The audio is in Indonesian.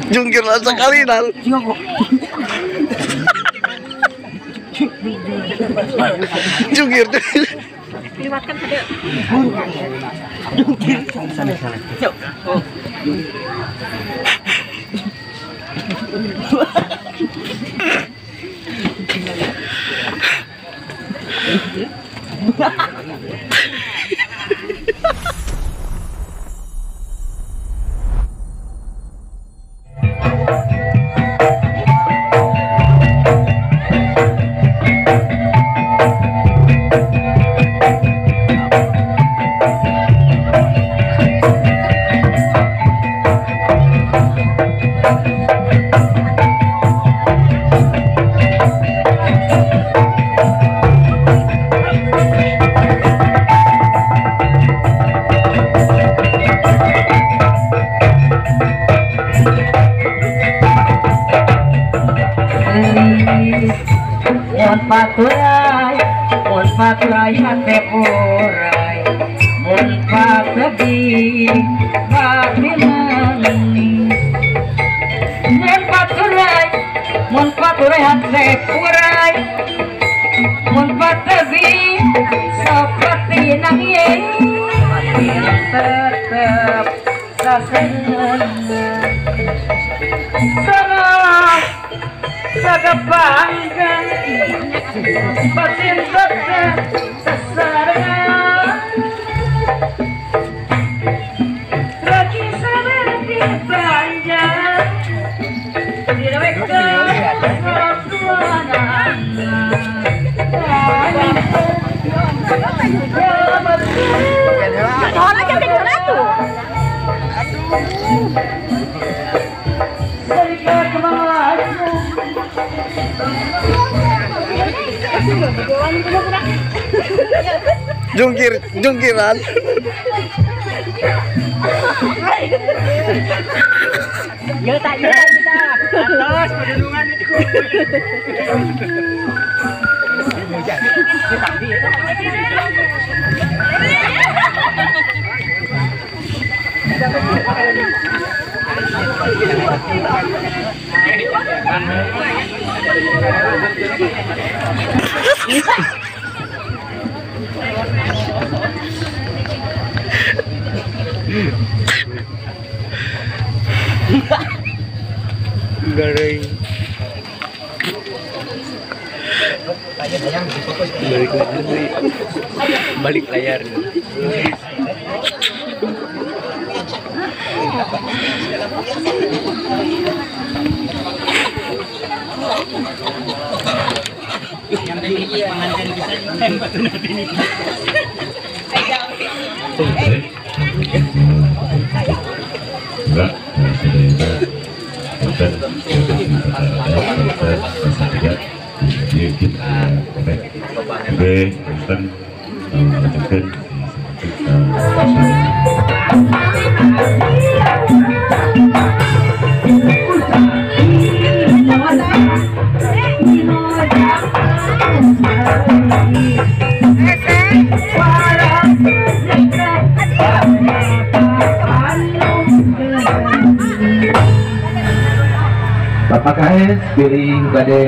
Jungkir lah sekali nal. Jungkir tuh. Dimakan ada. Sana. Mun paturai hate purai, mun pategi batinani. Mun paturai hate purai, mun pategi seperti nangis, tetap sasengan. Sagapanggan batin tetap sasaran lagi seperti panjang direka perjuangan Orang yang tinggal tu. Jungkiran. Ya tak kita. Atas perlindungan itu. Garing. Balik layar. Yang tadi pengantin bisa tembak nanti ini. Bapak KS pilih kade